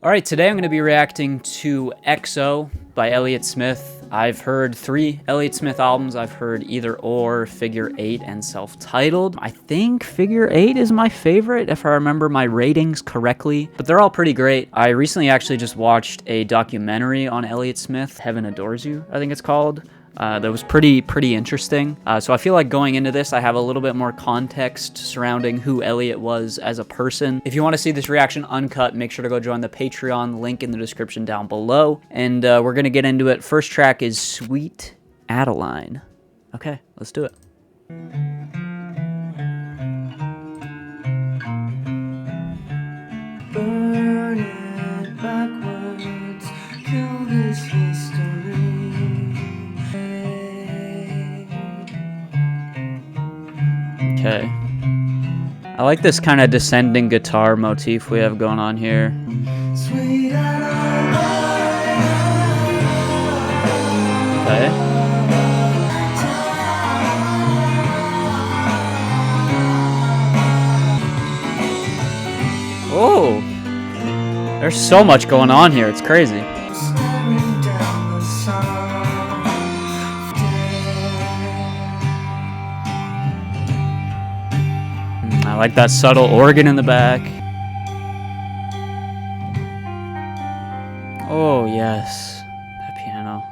All right, today I'm going to be reacting to XO by Elliott Smith. I've heard 3 Elliott Smith albums. I've heard Either Or, Figure 8, and Self-Titled. I think Figure 8 is my favorite, if I remember my ratings correctly, but they're all pretty great. I recently actually just watched a documentary on Elliott Smith, Heaven Adores You, I think it's called. That was pretty interesting. So I feel like going into this, I have a little bit more context surrounding who Elliott was as a person. If you want to see this reaction uncut, make sure to go join the Patreon, link in the description down below. And we're going to get into it. First track is Sweet Adeline. Okay, let's do it. Burn it backwards, kill this history. Okay. I like this kind of descending guitar motif we have going on here. Sweet Okay. Oh, there's so much going on here. It's crazy. staring down the sun. I like that subtle organ in the back. Oh, yes. That piano.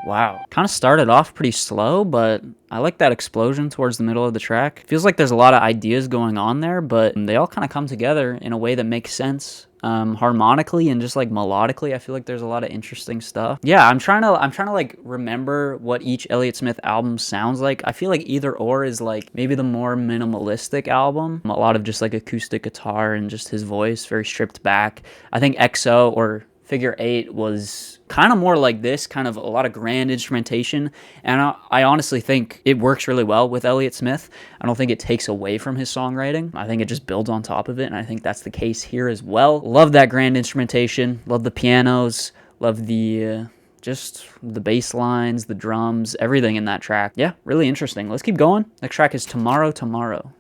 Wow. Kind of started off pretty slow, but I like that explosion towards the middle of the track. Feels like there's a lot of ideas going on there, but they all kind of come together in a way that makes sense. Harmonically and just like melodically, I feel like there's a lot of interesting stuff. Yeah, I'm trying to like remember what each Elliott Smith album sounds like. I feel like Either Or is like maybe the more minimalistic album. A lot of just like acoustic guitar and just his voice, very stripped back. I think XO or Figure 8 was kind of more like this, kind of a lot of grand instrumentation, and I honestly think it works really well with Elliott Smith. I don't think it takes away from his songwriting. I think it just builds on top of it, and I think that's the case here as well. Love that grand instrumentation, love the pianos, love the just the bass lines, the drums, everything in that track. Yeah, really interesting. Let's keep going. Next track is Tomorrow, Tomorrow.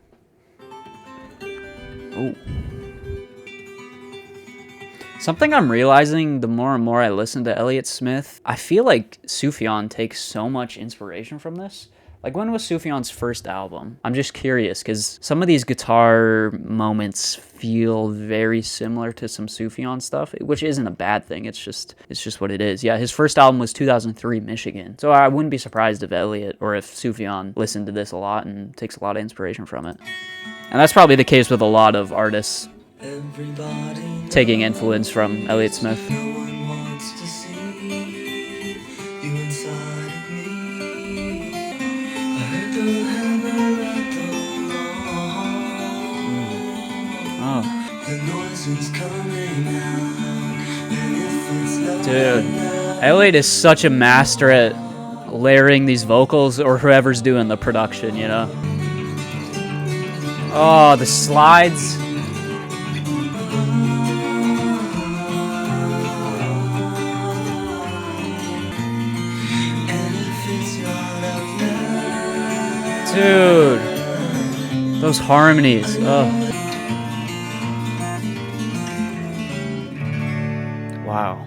Ooh. Something I'm realizing the more and more I listen to Elliott Smith, I feel like Sufjan takes so much inspiration from this. Like, when was Sufjan's first album? I'm just curious, because some of these guitar moments feel very similar to some Sufjan stuff, which isn't a bad thing. It's just what it is. Yeah, his first album was 2003, Michigan. So I wouldn't be surprised if Elliott or if Sufjan listened to this a lot and takes a lot of inspiration from it. And that's probably the case with a lot of artists. Everybody Taking influence from Elliott Smith. no one wants to see you inside of me. I heard the hammer at the wall. Oh, The noise is coming out, and if it's not dude. Elliott is such a master at layering these vocals, or whoever's doing the production, you know? Oh, the slides. Dude, those harmonies. Oh. Wow.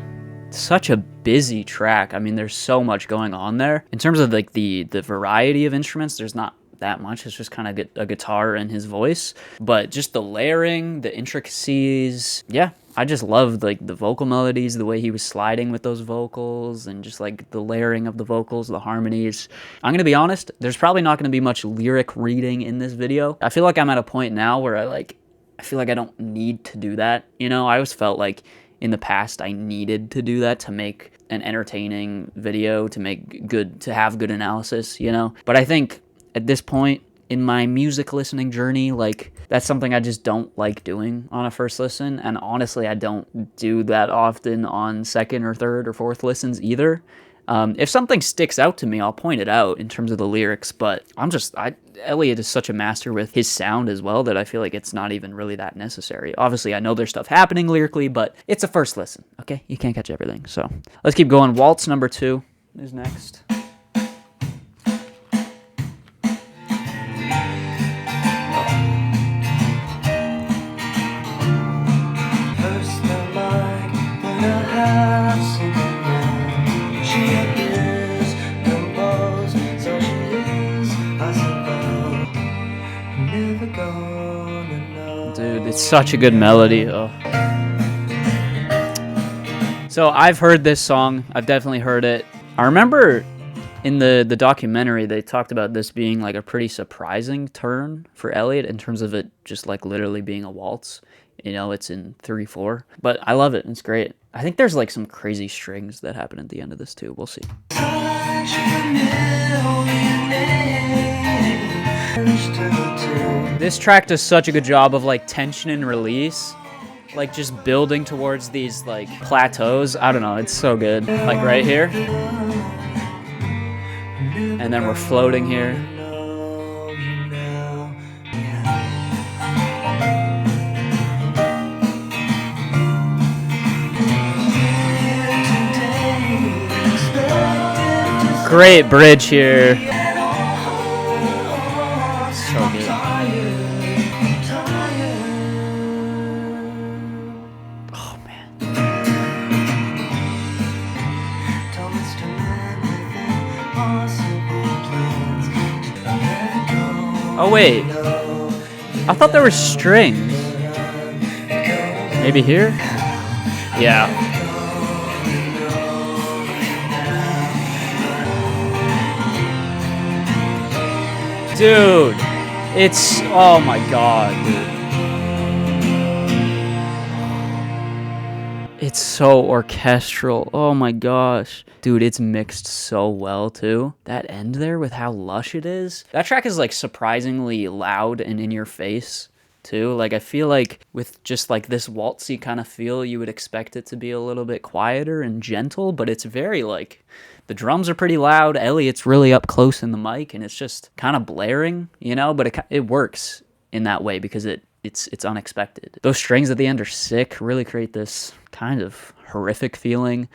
Such a busy track. I mean, there's so much going on there. In terms of like the variety of instruments, there's not that much. It's just kind of a guitar and his voice. But just the layering, the intricacies. Yeah, I just loved like the vocal melodies, the way he was sliding with those vocals, and just like the layering of the vocals, the harmonies. I'm going to be honest, there's probably not going to be much lyric reading in this video. I feel like I'm at a point now where I feel like I don't need to do that. You know, I always felt like in the past I needed to do that to make an entertaining video, to have good analysis, you know? But I think at this point in my music listening journey, like, that's something I just don't like doing on a first listen, and honestly, I don't do that often on second or third or fourth listens either. If something sticks out to me, I'll point it out in terms of the lyrics, but Elliott is such a master with his sound as well that I feel like it's not even really that necessary. Obviously, I know there's stuff happening lyrically, but it's a first listen, okay? You can't catch everything, so let's keep going. Waltz number 2 is next. First such a good melody. Oh. So I've heard this song. I've definitely heard it. I remember in the documentary they talked about this being like a pretty surprising turn for Elliott in terms of it just like literally being a waltz. You know, it's in 3/4. But I love it. It's great. I think there's like some crazy strings that happen at the end of this too. We'll see. This track does such a good job of like tension and release. Like just building towards these like plateaus. I don't know, it's so good. Like right here. And then we're floating here. Great bridge here. So good. Oh wait, I thought there were strings. Maybe here? Yeah. Dude, it's, oh my god, dude. It's so orchestral. Oh my gosh. Dude, it's mixed so well too. That end there with how lush it is. That track is like surprisingly loud and in your face too. Like I feel like with just like this waltzy kind of feel, you would expect it to be a little bit quieter and gentle, but it's very like, the drums are pretty loud. Elliott's really up close in the mic and it's just kind of blaring, you know, but it works in that way because it's unexpected. Those strings at the end are sick, really create this kind of horrific feeling.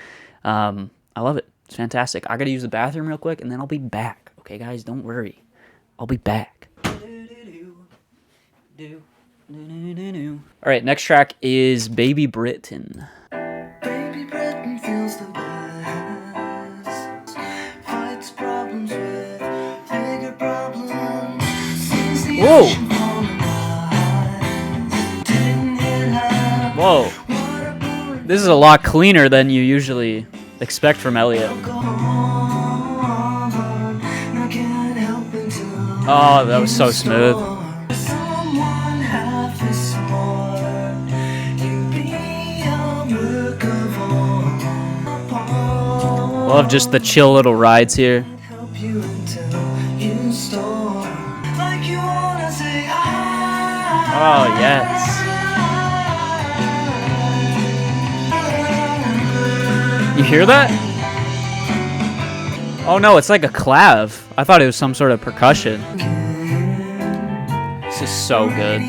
I love it. It's fantastic. I gotta use the bathroom real quick and then I'll be back. Okay, guys, don't worry. I'll be back. Alright, next track is Baby Britain. Baby Britain feels the best. Fights problems with bigger problems. Sees the ocean from the rise. Didn't hit her. Whoa. This is a lot cleaner than you usually expect from Elliott. Oh, that was so smooth. Love just the chill little rides here. Oh, yes. You hear that? Oh no, it's like a clav. I thought it was some sort of percussion. This is so good.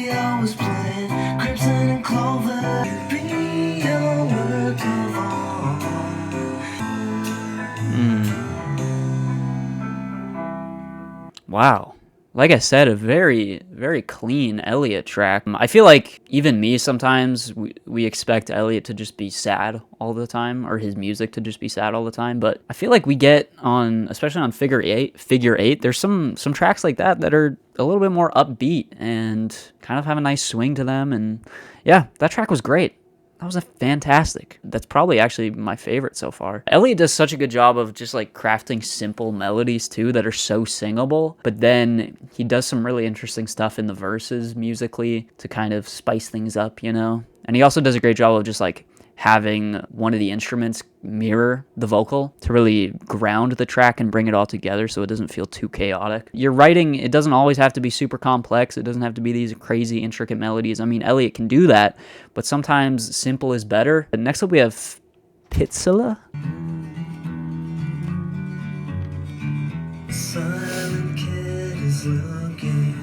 Wow. Like I said, a very, very clean Elliott track. I feel like even me sometimes, we expect Elliott to just be sad all the time, or his music to just be sad all the time. But I feel like we get on, especially on Figure Eight, there's some tracks like that are a little bit more upbeat and kind of have a nice swing to them. And yeah, that track was great. That was fantastic. That's probably actually my favorite so far. Elliott does such a good job of just like crafting simple melodies too that are so singable, but then he does some really interesting stuff in the verses musically to kind of spice things up, you know? And he also does a great job of just like having one of the instruments mirror the vocal to really ground the track and bring it all together so it doesn't feel too chaotic. Your writing, it doesn't always have to be super complex. It doesn't have to be these crazy, intricate melodies. I mean, Elliott can do that, but sometimes simple is better. And next up we have Pitseleh. Silent kid is looking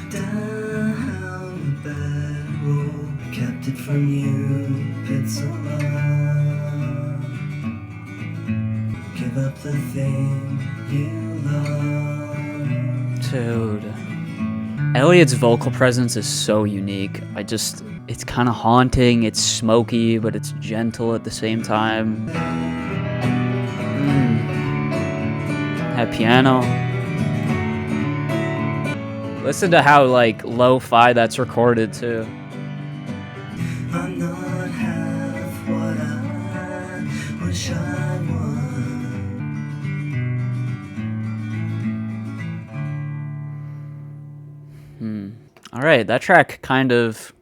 down the bad road. Kept it from you, Pitseleh. Give up the thing you love. Dude. Elliott's vocal presence is so unique. It's kind of haunting, it's smoky, but it's gentle at the same time. That piano. Listen to how like lo-fi that's recorded too. I'm not half what I wish I was. All right, that track kind of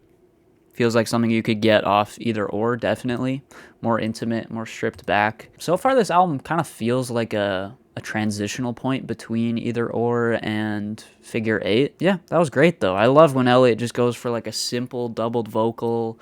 feels like something you could get off Either Or, definitely. More intimate, more stripped back. So far, this album kind of feels like a transitional point between Either Or and Figure 8. Yeah, that was great, though. I love when Elliott just goes for like a simple doubled vocal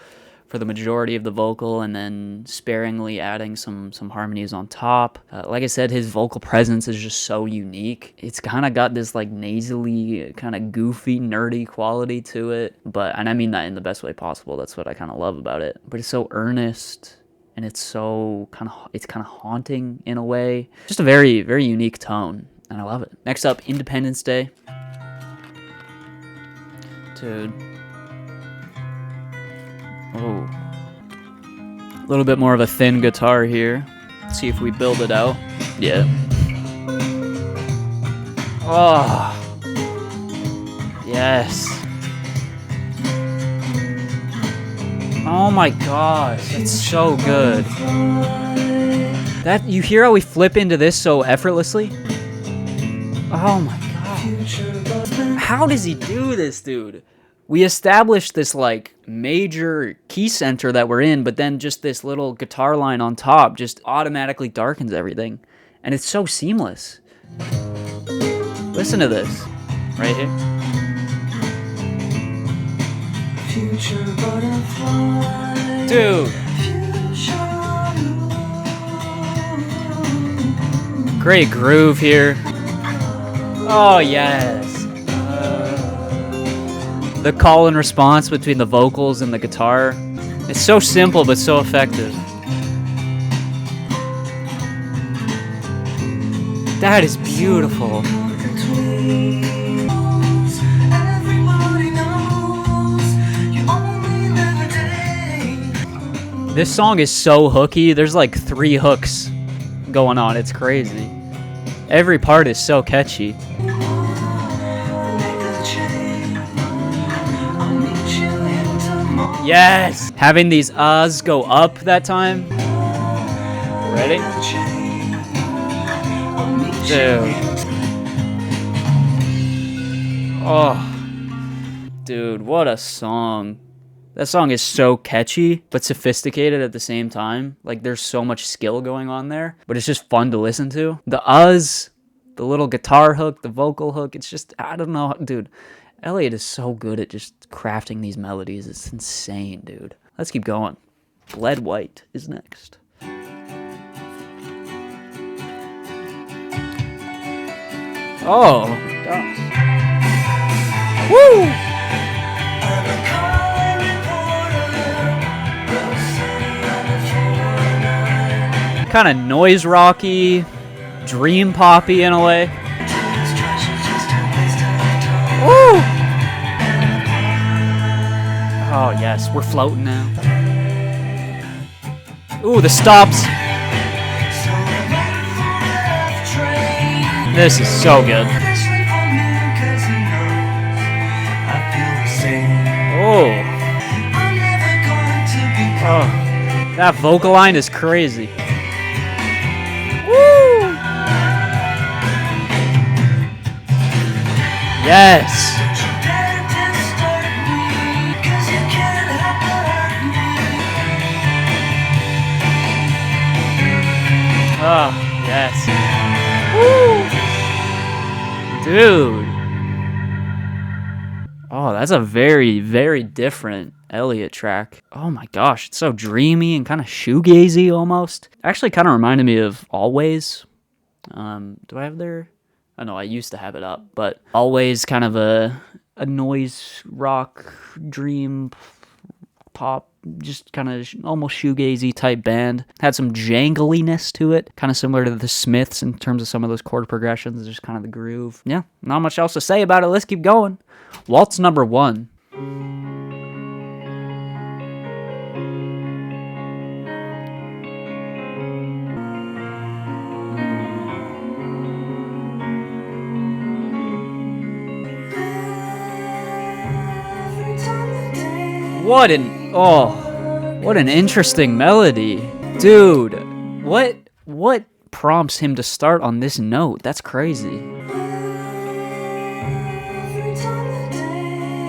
for the majority of the vocal and then sparingly adding some harmonies on top. Like I said, his vocal presence is just so unique. It's kind of got this like nasally, kind of goofy, nerdy quality to it, and I mean that in the best way possible. That's what I kind of love about it. But it's so earnest and it's so kind of haunting in a way. Just a very, very unique tone, and I love it. Next up, Independence Day. Dude. Oh, a little bit more of a thin guitar here. Let's see if we build it out. Yeah. Oh, yes. Oh my gosh, it's so good. That, you hear how we flip into this so effortlessly? Oh my god. How does he do this, dude? We established this like major key center that we're in, but then just this little guitar line on top just automatically darkens everything. And it's so seamless. Listen to this right here. Dude. Great groove here. Oh, yes. The call and response between the vocals and the guitar. It's so simple, but so effective. That is beautiful. This song is so hooky. There's like 3 hooks going on. It's crazy. Every part is so catchy. Yes! Having these uhs go up that time. Ready? Dude. Oh. Dude, what a song. That song is so catchy, but sophisticated at the same time. Like, there's so much skill going on there, but it's just fun to listen to. The uhs, the little guitar hook, the vocal hook, it's just, I don't know, dude. Elliott is so good at just crafting these melodies. It's insane, dude. Let's keep going. Bled White is next. Oh, gosh. Woo! Kind of noise rocky, dream poppy in a way. Woo! Oh, yes, we're floating now. Ooh, the stops. This is so good. Oh. Oh. That vocal line is crazy. Woo! Yes. Oh, yes. Woo! Dude. Oh, that's a very, very different Elliott track. Oh my gosh, it's so dreamy and kind of shoegazy almost. Actually kind of reminded me of Always. Do I have their... I know I used to have it up, but Always kind of a noise rock, dream pop, just kind of almost shoegazy type band. Had some jangliness to it, kind of similar to the Smiths in terms of some of those chord progressions, just kind of the groove. Yeah, not much else to say about it. Let's keep going. Waltz number 1. What an... Oh. What an interesting melody. Dude, what prompts him to start on this note? That's crazy.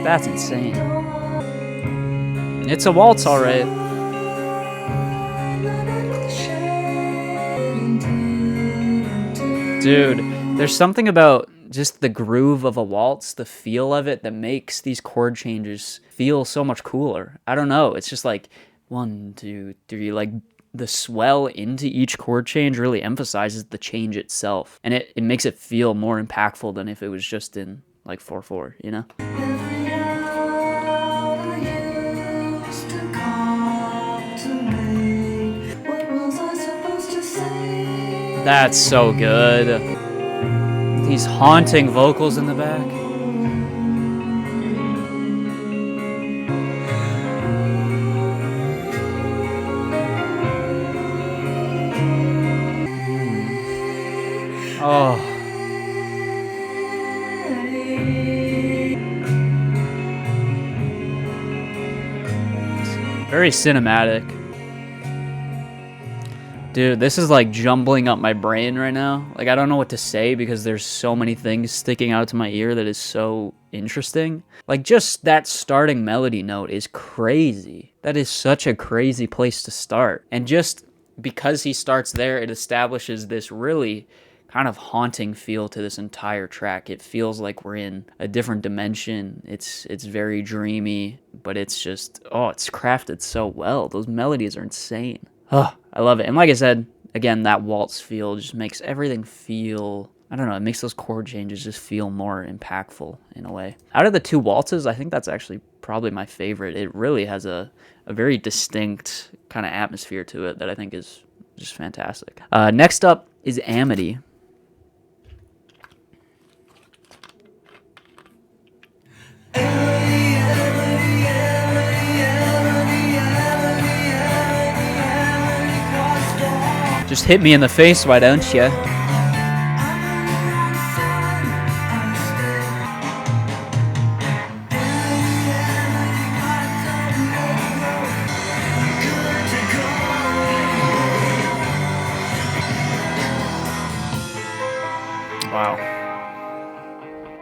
That's insane. It's a waltz, all right. Dude, there's something about just the groove of a waltz, the feel of it, that makes these chord changes feel so much cooler. I don't know. It's just like 1, 2, 3. Like the swell into each chord change really emphasizes the change itself. And it makes it feel more impactful than if it was just in like 4/4, you know? That's so good. These haunting vocals in the back. Oh. Very cinematic. Dude, this is like jumbling up my brain right now. Like, I don't know what to say because there's so many things sticking out to my ear that is so interesting. Like, just that starting melody note is crazy. That is such a crazy place to start. And just because he starts there, it establishes this really kind of haunting feel to this entire track. It feels like we're in a different dimension. It's very dreamy, but it's just, oh, it's crafted so well. Those melodies are insane. Oh, I love it. And like I said, again, that waltz feel just makes everything feel, I don't know, it makes those chord changes just feel more impactful in a way. Out of the two waltzes, I think that's actually probably my favorite. It really has a very distinct kind of atmosphere to it that I think is just fantastic. Next up is Amity. Just hit me in the face, why don't you? Wow.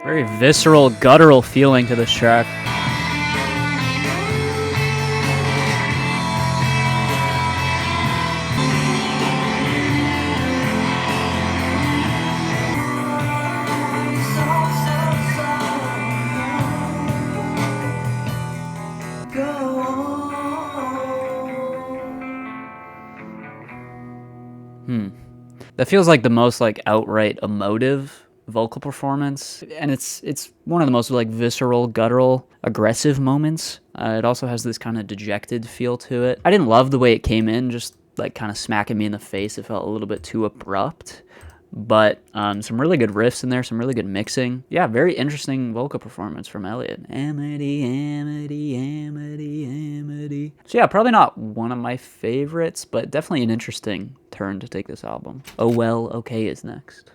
Very visceral, guttural feeling to this track. That feels like the most like outright emotive vocal performance, and it's one of the most like visceral, guttural, aggressive moments. It also has this kind of dejected feel to it. I didn't love the way it came in, just like kind of smacking me in the face. It felt a little bit too abrupt, but some really good riffs in there, some really good mixing. Yeah, very interesting vocal performance from Elliott. Amity, Amity, Amity, Amity. So yeah, probably not one of my favorites, but definitely an interesting turn to take this album. Oh Well, Okay is next.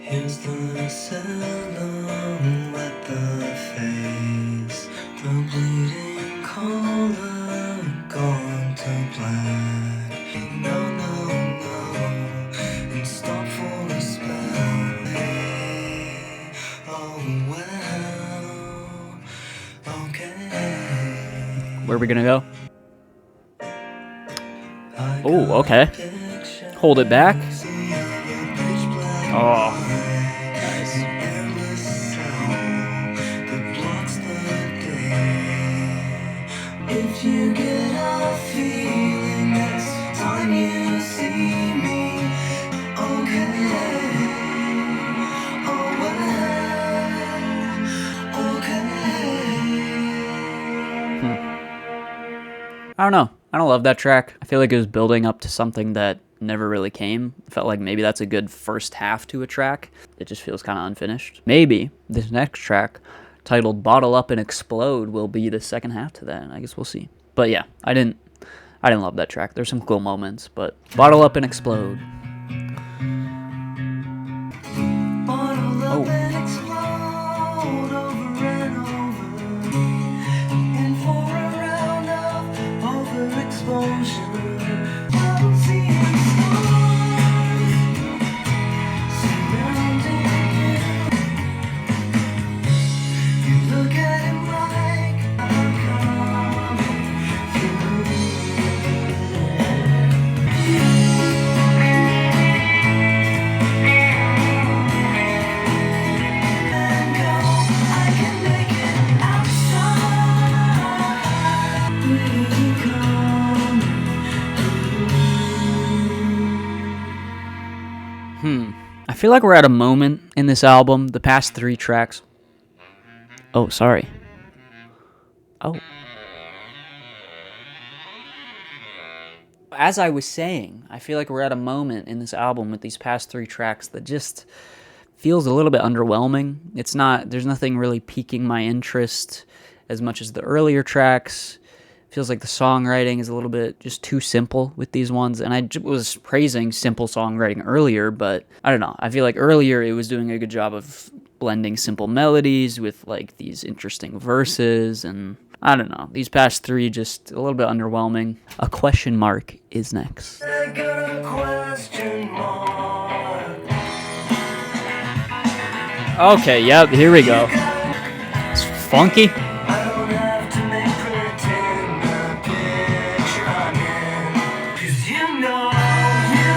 Here's the silhouette, the face, the bleeding color gone to black. No, no, no, and stop for a spell. Oh well, okay. Where are we gonna go? Oh, okay. Hold it back. Oh, nice. If you get a feeling next time you see me, okay, oh well, okay. I don't know. I don't love that track. I feel like it was building up to something that never really came. I felt like maybe that's a good first half to a track. It just feels kind of unfinished. Maybe this next track, titled Bottle Up and Explode, will be the second half to that. I guess we'll see. But yeah, I didn't love that track. There's some cool moments, but Bottle Up and Explode. Oh. exposure. I'm seeing stars surrounding you. You look at him like I'm coming and go. I can make it outside. Will you come? I feel like we're at a moment in this album, the past 3 tracks. Oh, sorry. Oh. As I was saying, I feel like we're at a moment in this album with these past 3 tracks that just feels a little bit underwhelming. There's nothing really piquing my interest as much as the earlier tracks. Feels like the songwriting is a little bit just too simple with these ones, and I was praising simple songwriting earlier, but I don't know. I feel like earlier it was doing a good job of blending simple melodies with like these interesting verses, and I don't know. These past 3 just a little bit underwhelming. A question mark is next. I got a question mark. Okay, yep, here we go. It's funky. I don't have to make pretend the picture I'm in. 'Cause you know what you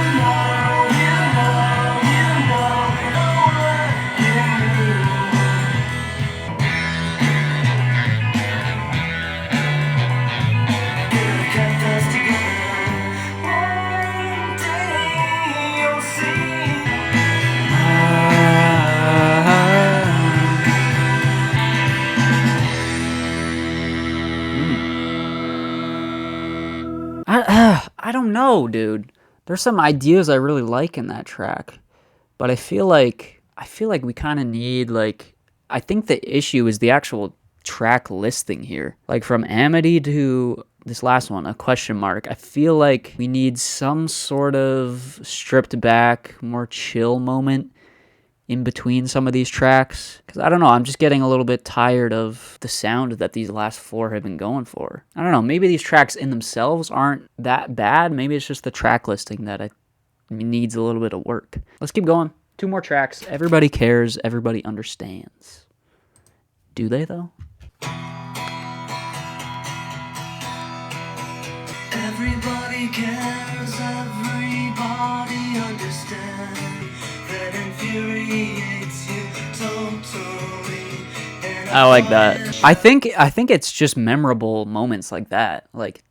could've kept us together. One day you'll see. I don't know, dude. There's some ideas I really like in that track, but I feel like we kind of need like I think the issue is the actual track listing here. Like from Amity to this last one, a question mark. I feel like we need some sort of stripped back, more chill moment in between some of these tracks, because I don't know, I'm just getting a little bit tired of the sound that these last 4 have been going for. I don't know, maybe these tracks in themselves aren't that bad. Maybe it's just the track listing that needs a little bit of work. Let's keep going. 2 more tracks. Everybody cares, everybody understands. Do they though? Everybody cares, everybody understands. That infuriates you totally. And I like that. I think it's just memorable moments like that. Like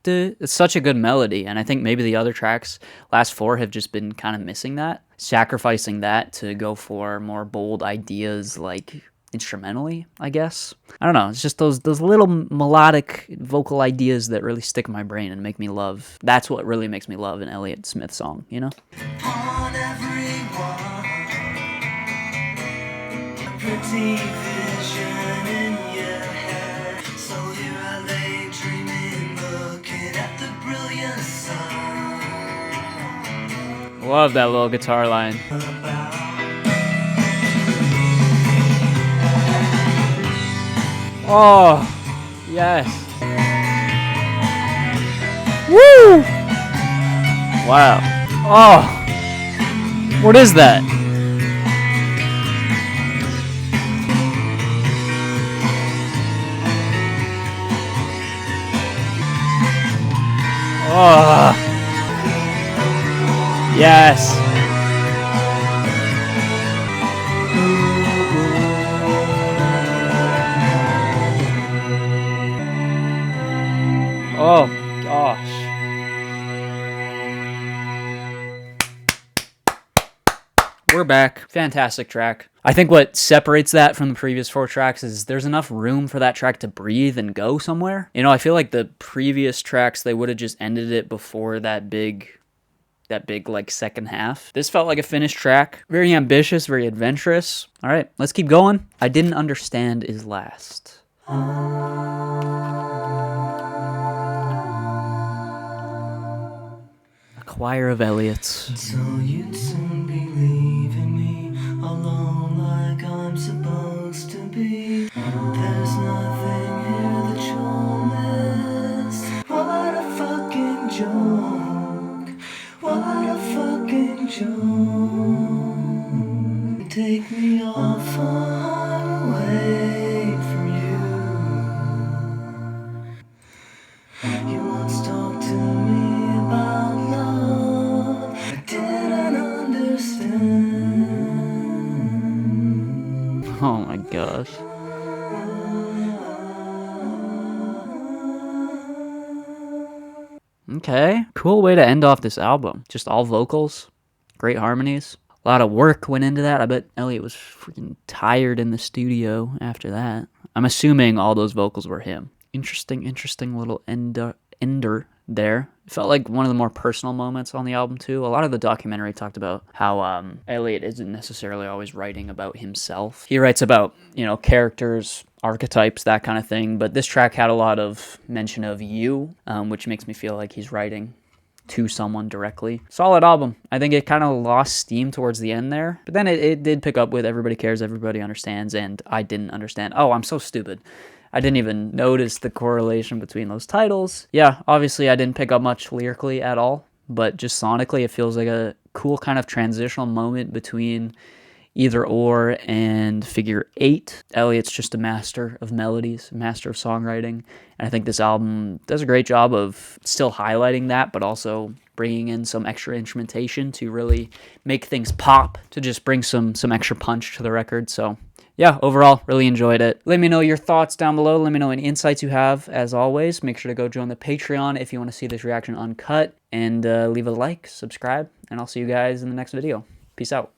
it's such a good melody, and I think maybe the other tracks, last 4, have just been kind of missing that, sacrificing that to go for more bold ideas, like instrumentally, I guess. I don't know. It's just those little melodic vocal ideas that really stick in my brain and make me love. That's what really makes me love an Elliott Smith song, you know? on everyone, a pretty vision in your head. So here I lay dreaming, looking at the brilliant sun. Love that little guitar line. Oh, yes. Woo! Wow. Oh, what is that? Oh, yes. Oh, gosh. We're back. Fantastic track. I think what separates that from the previous 4 tracks is there's enough room for that track to breathe and go somewhere. You know, I feel like the previous tracks, they would have just ended it before that big like second half. This felt like a finished track. Very ambitious, very adventurous. All right, let's keep going. I Didn't Understand is last. A choir of Elliots. So you'd soon be leaving me alone like I'm supposed to be. There's nothing here that you'll Okay, cool way to end off this album. Just all vocals, great harmonies. A lot of work went into that. I bet Elliott was freaking tired in the studio after that. I'm assuming all those vocals were him. Interesting little ender there. It felt like one of the more personal moments on the album too. A lot of the documentary talked about how Elliott isn't necessarily always writing about himself. He writes about, characters, archetypes, that kind of thing. But this track had a lot of mention of you, which makes me feel like he's writing to someone directly. Solid album. I think it kind of lost steam towards the end there, but then it did pick up with Everybody Cares, Everybody Understands, and I didn't understand. Oh, I'm so stupid. I didn't even notice the correlation between those titles. Yeah, obviously I didn't pick up much lyrically at all, but just sonically it feels like a cool kind of transitional moment between Either Or and Figure 8. Elliott's just a master of melodies, a master of songwriting, and I think this album does a great job of still highlighting that, but also bringing in some extra instrumentation to really make things pop, to just bring some extra punch to the record. So yeah, overall, really enjoyed it. Let me know your thoughts down below. Let me know any insights you have. As always, make sure to go join the Patreon if you want to see this reaction uncut, and leave a like, subscribe, and I'll see you guys in the next video. Peace out.